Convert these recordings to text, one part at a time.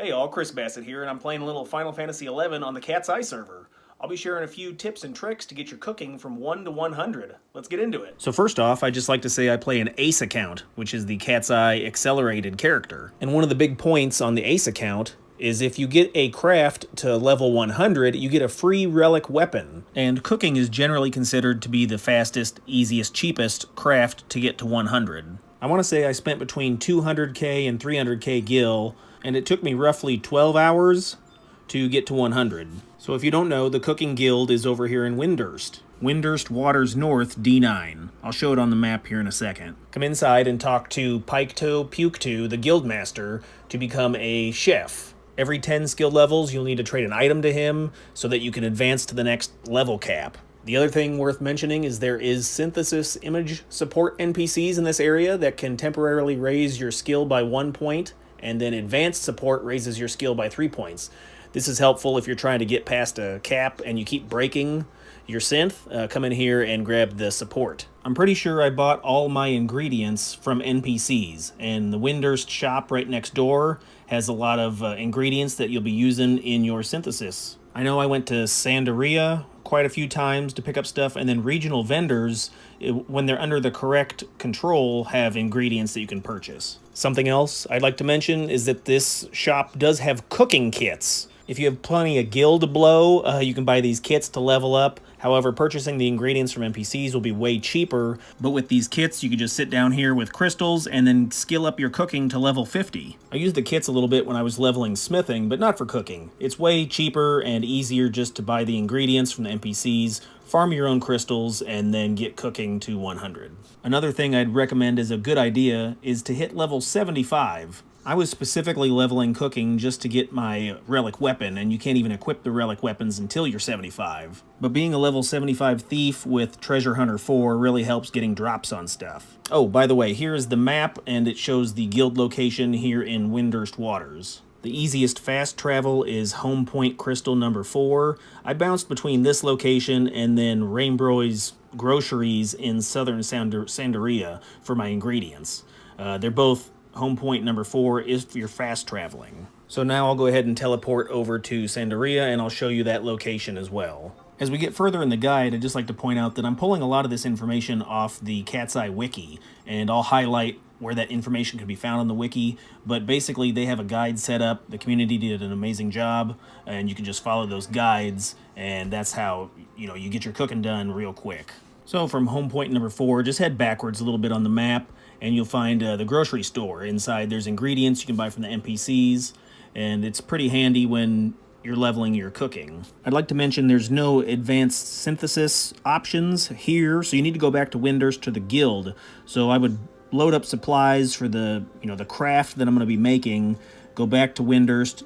Hey all, Chris Bassett here, and I'm playing a little Final Fantasy XI on the CatsEye server. I'll be sharing a few tips and tricks to get your cooking from 1 to 100. Let's get into it. So first off, I'd just like to say I play an Ace account, which is the CatsEye accelerated character. And one of the big points on the Ace account is if you get a craft to level 100, you get a free relic weapon. And cooking is generally considered to be the fastest, easiest, cheapest craft to get to 100. I want to say I spent between 200k and 300k gil, and it took me roughly 12 hours to get to 100. So if you don't know, the cooking guild is over here in Windurst. Windurst Waters North, D9. I'll show it on the map here in a second. Come inside and talk to Piketoe Puketoe, the guild master, to become a chef. Every 10 skill levels, you'll need to trade an item to him so that you can advance to the next level cap. The other thing worth mentioning is there is synthesis image support NPCs in this area that can temporarily raise your skill by 1 point, and then advanced support raises your skill by 3 points. This is helpful if you're trying to get past a cap and you keep breaking your synth. Come in here and grab the support. I'm pretty sure I bought all my ingredients from NPCs, and the Windurst shop right next door has a lot of ingredients that you'll be using in your synthesis. I know I went to Sandaria quite a few times to pick up stuff, and then regional vendors, when they're under the correct control, have ingredients that you can purchase. Something else I'd like to mention is that this shop does have cooking kits. If you have plenty of gil to blow, you can buy these kits to level up. However, purchasing the ingredients from NPCs will be way cheaper, but with these kits, you can just sit down here with crystals and then skill up your cooking to level 50. I used the kits a little bit when I was leveling smithing, but not for cooking. It's way cheaper and easier just to buy the ingredients from the NPCs, farm your own crystals, and then get cooking to 100. Another thing I'd recommend as a good idea is to hit level 75. I was specifically leveling cooking just to get my relic weapon, and you can't even equip the relic weapons until you're 75. But being a level 75 thief with Treasure Hunter 4 really helps getting drops on stuff. Oh, by the way, here is the map, and it shows the guild location here in Windurst Waters. The easiest fast travel is Home Point Crystal number 4. I bounced between this location and then Rainbow's Groceries in southern Sandaria for my ingredients. They're both Home Point number 4 if you're fast traveling. So now I'll go ahead and teleport over to Sandaria, and I'll show you that location as well. As we get further in the guide, I'd just like to point out that I'm pulling a lot of this information off the CatsEye wiki, and I'll highlight where that information can be found on the wiki, but basically they have a guide set up. The community did an amazing job, and you can just follow those guides, and that's how you get your cooking done real quick. So from Home Point number 4, just head backwards a little bit on the map, and you'll find the grocery store. Inside there's ingredients you can buy from the NPCs, and it's pretty handy when you're leveling your cooking. I'd like to mention there's no advanced synthesis options here, so you need to go back to Windurst to the guild. So I would load up supplies for the craft that I'm going to be making, go back to Windurst,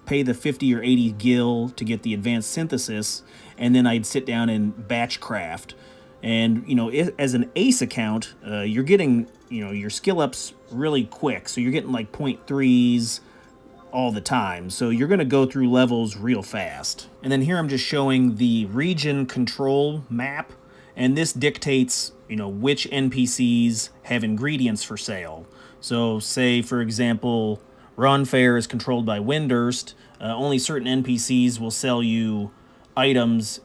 pay the 50 or 80 gil to get the advanced synthesis, and then I'd sit down and batch craft. And, as an ace account, you're getting, your skill ups really quick. So you're getting like 0.3s all the time. So you're going to go through levels real fast. And then here I'm just showing the region control map. And this dictates, which NPCs have ingredients for sale. So say, for example, Ronfair is controlled by Windurst. Only certain NPCs will sell you items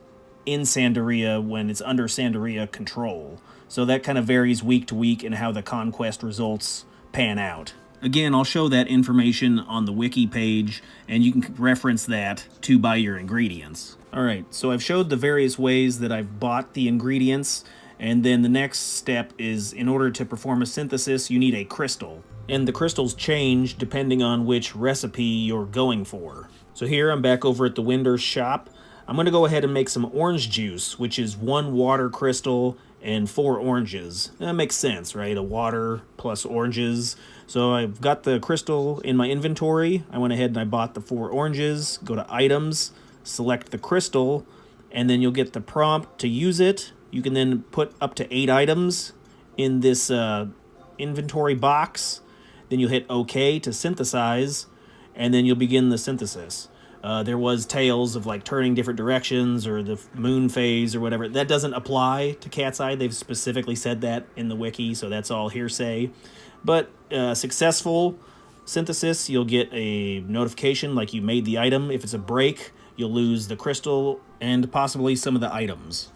in Sandaria when it's under Sandaria control. So that kind of varies week to week in how the conquest results pan out. Again, I'll show that information on the wiki page, and you can reference that to buy your ingredients. Alright, so I've showed the various ways that I've bought the ingredients, and then the next step is, in order to perform a synthesis, you need a crystal. And the crystals change depending on which recipe you're going for. So here I'm back over at the Windurst shop. I'm going to go ahead and make some orange juice, which is 1 water crystal and 4 oranges. That makes sense, right? A water plus oranges. So I've got the crystal in my inventory. I went ahead and I bought the 4 oranges. Go to items, select the crystal, and then you'll get the prompt to use it. You can then put up to 8 items in this inventory box. Then you'll hit OK to synthesize, and then you'll begin the synthesis. There was tales of like turning different directions or the moon phase or whatever. That doesn't apply to CatsEye. They've specifically said that in the wiki, so that's all hearsay. But successful synthesis, you'll get a notification like you made the item. If it's a break, you'll lose the crystal and possibly some of the items.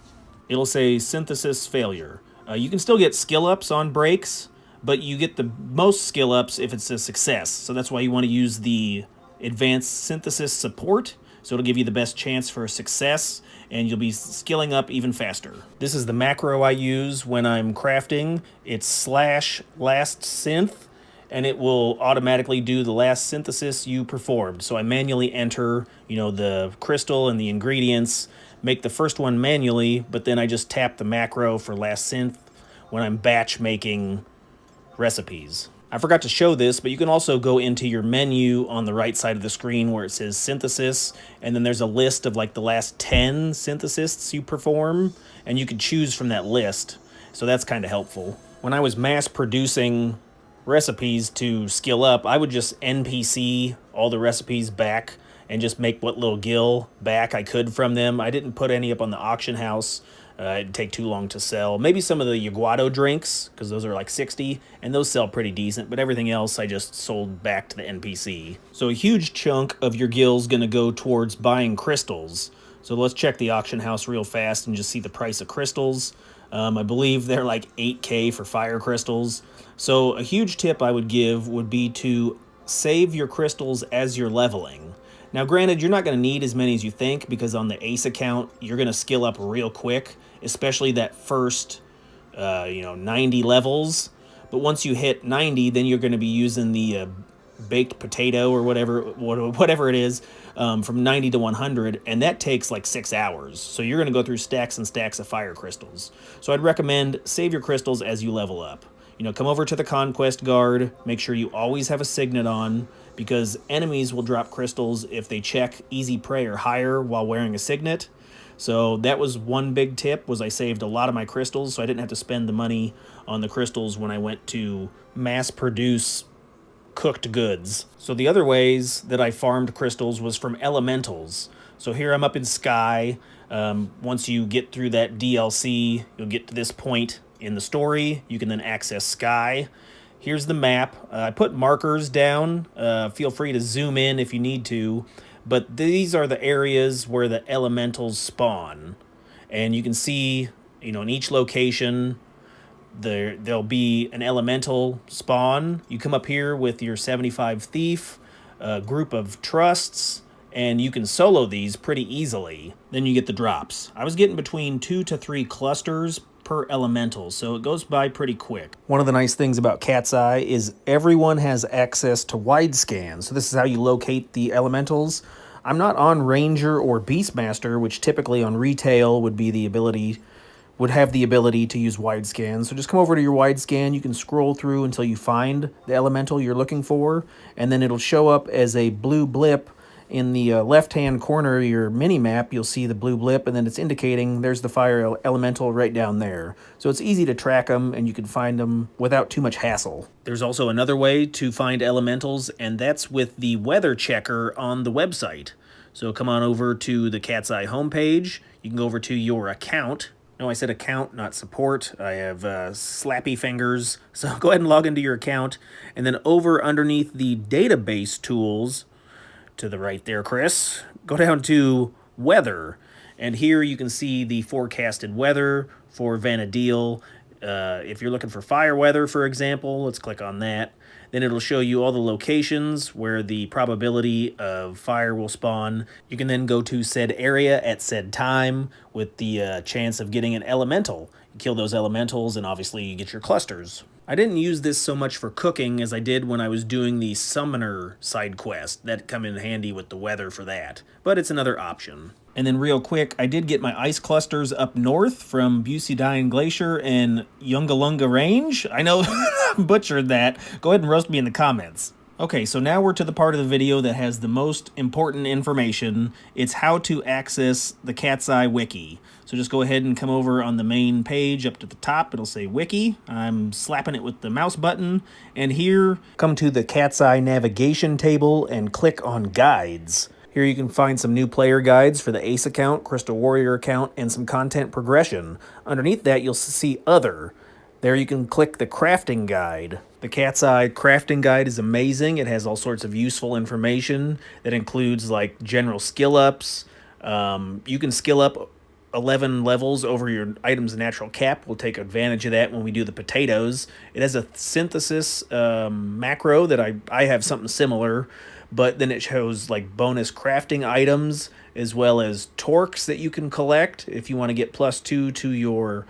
It'll say synthesis failure. You can still get skill ups on breaks, but you get the most skill ups if it's a success. So that's why you want to use the advanced synthesis support. So it'll give you the best chance for a success, and you'll be skilling up even faster. This is the macro I use when I'm crafting. It's /last_synth, and it will automatically do the last synthesis you performed. So I manually enter, the crystal and the ingredients, make the first one manually, but then I just tap the macro for last synth when I'm batch making recipes. I forgot to show this, but you can also go into your menu on the right side of the screen where it says synthesis, and then there's a list of like the last 10 synthesis you perform, and you can choose from that list. So that's kind of helpful. When I was mass producing recipes to skill up, I would just NPC all the recipes back and just make what little gil back I could from them. I didn't put any up on the auction house. It'd take too long to sell. Maybe some of the Yaguado drinks, because those are like 60, and those sell pretty decent, but everything else I just sold back to the NPC. So a huge chunk of your gil's gonna go towards buying crystals. So let's check the auction house real fast and just see the price of crystals. I believe they're like 8K for fire crystals. So a huge tip I would give would be to save your crystals as you're leveling. Now, granted, you're not going to need as many as you think, because on the ace account, you're going to skill up real quick, especially that first, 90 levels. But once you hit 90, then you're going to be using the baked potato or whatever it is, from 90 to 100, and that takes like 6 hours. So you're going to go through stacks and stacks of fire crystals. So I'd recommend save your crystals as you level up. Come over to the Conquest Guard, make sure you always have a signet on, because enemies will drop crystals if they check easy prey or higher while wearing a signet. So that was one big tip, was I saved a lot of my crystals, so I didn't have to spend the money on the crystals when I went to mass produce cooked goods. So the other ways that I farmed crystals was from elementals. So here I'm up in Sky. Once you get through that DLC, you'll get to this point in the story. You can then access Sky. Here's the map. I put markers down. Feel free to zoom in if you need to. But these are the areas where the elementals spawn. And you can see, in each location, there'll be an elemental spawn. You come up here with your 75 thief, a group of trusts, and you can solo these pretty easily. Then you get the drops. I was getting between 2 to 3 clusters per elemental, so it goes by pretty quick. One of the nice things about CatsEye is everyone has access to wide scan, so this is how you locate the elementals. I'm not on Ranger or Beastmaster, which typically on retail would have the ability to use wide scan. So just come over to your wide scan. You can scroll through until you find the elemental you're looking for, and then it'll show up as a blue blip in the left-hand corner of your mini-map. You'll see the blue blip, and then it's indicating there's the fire elemental right down there. So it's easy to track them, and you can find them without too much hassle. There's also another way to find elementals, and that's with the weather checker on the website. So come on over to the CatsEye homepage. You can go over to your account. No, I said account, not support. I have slappy fingers. So go ahead and log into your account, and then over underneath the database tools, to the right there, Chris, go down to weather, and here you can see the forecasted weather for Vanadil. If you're looking for fire weather, for example, let's click on that. Then it'll show you all the locations where the probability of fire will spawn. You can then go to said area at said time with the chance of getting an elemental. You kill those elementals, and obviously you get your clusters. I didn't use this so much for cooking as I did when I was doing the summoner side quest. That come in handy with the weather for that, but it's another option. And then real quick, I did get my ice clusters up north from Bucydine Glacier and Yungalunga Range. I know I butchered that. Go ahead and roast me in the comments. Okay, so now we're to the part of the video that has the most important information. It's how to access the CatsEye wiki. So just go ahead and come over on the main page up to the top. It'll say wiki. I'm slapping it with the mouse button. And here, come to the CatsEye navigation table and click on guides. Here you can find some new player guides for the Ace account, Crystal Warrior account, and some content progression. Underneath that, you'll see other. There you can click the crafting guide. The CatsEye crafting guide is amazing. It has all sorts of useful information that includes like general skill ups. You can skill up 11 levels over your item's natural cap. We'll take advantage of that when we do the potatoes. It has a synthesis macro that I have something similar, but then it shows like bonus crafting items as well as torques that you can collect if you want to get +2 to your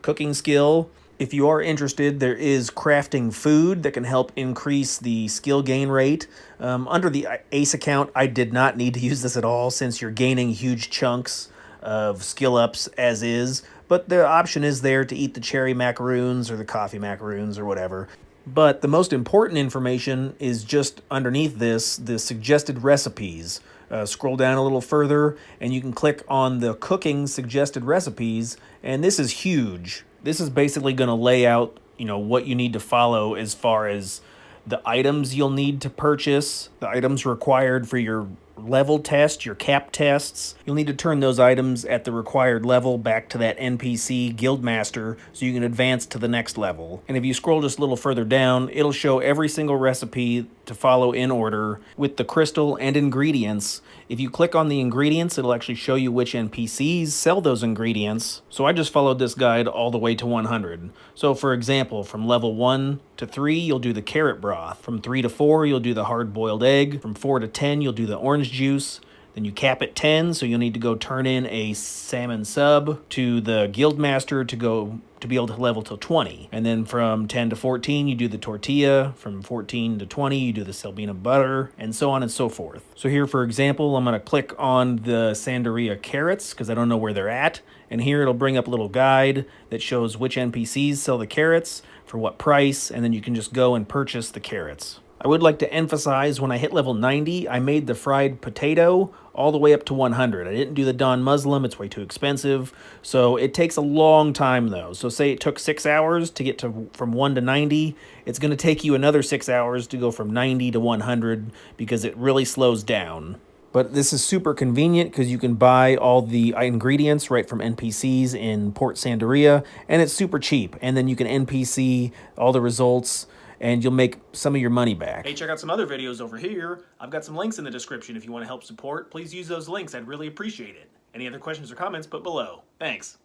cooking skill. If you are interested, there is crafting food that can help increase the skill gain rate. Under the ACE account, I did not need to use this at all since you're gaining huge chunks of skill ups as is, but the option is there to eat the cherry macaroons or the coffee macaroons or whatever. But the most important information is just underneath this, the suggested recipes. Scroll down a little further and you can click on the cooking suggested recipes, and this is huge. This is basically going to lay out, what you need to follow as far as the items you'll need to purchase, the items required for your level test, your cap tests. You'll need to turn those items at the required level back to that NPC Guildmaster so you can advance to the next level. And if you scroll just a little further down, it'll show every single recipe to follow in order with the crystal and ingredients. If you click on the ingredients, it'll actually show you which NPCs sell those ingredients. So I just followed this guide all the way to 100. So for example, from level 1 to 3, you'll do the carrot broth. From 3 to 4, you'll do the hard-boiled egg. From 4 to 10, you'll do the orange juice. Then you cap at 10, so you'll need to go turn in a salmon sub to the Guildmaster to be able to level till 20. And then from 10 to 14, you do the tortilla. From 14 to 20, you do the Selbina butter, and so on and so forth. So here, for example, I'm going to click on the Sandaria carrots because I don't know where they're at. And here it'll bring up a little guide that shows which NPCs sell the carrots, for what price, and then you can just go and purchase the carrots. I would like to emphasize when I hit level 90, I made the fried potato all the way up to 100. I didn't do the Don Muslim, it's way too expensive. So it takes a long time though. So say it took 6 hours to get from 1 to 90, it's going to take you another 6 hours to go from 90 to 100 because it really slows down. But this is super convenient because you can buy all the ingredients right from NPCs in Port Sandaria, and it's super cheap. And then you can NPC all the results, and you'll make some of your money back. Hey, check out some other videos over here. I've got some links in the description if you want to help support. Please use those links. I'd really appreciate it. Any other questions or comments, put below. Thanks.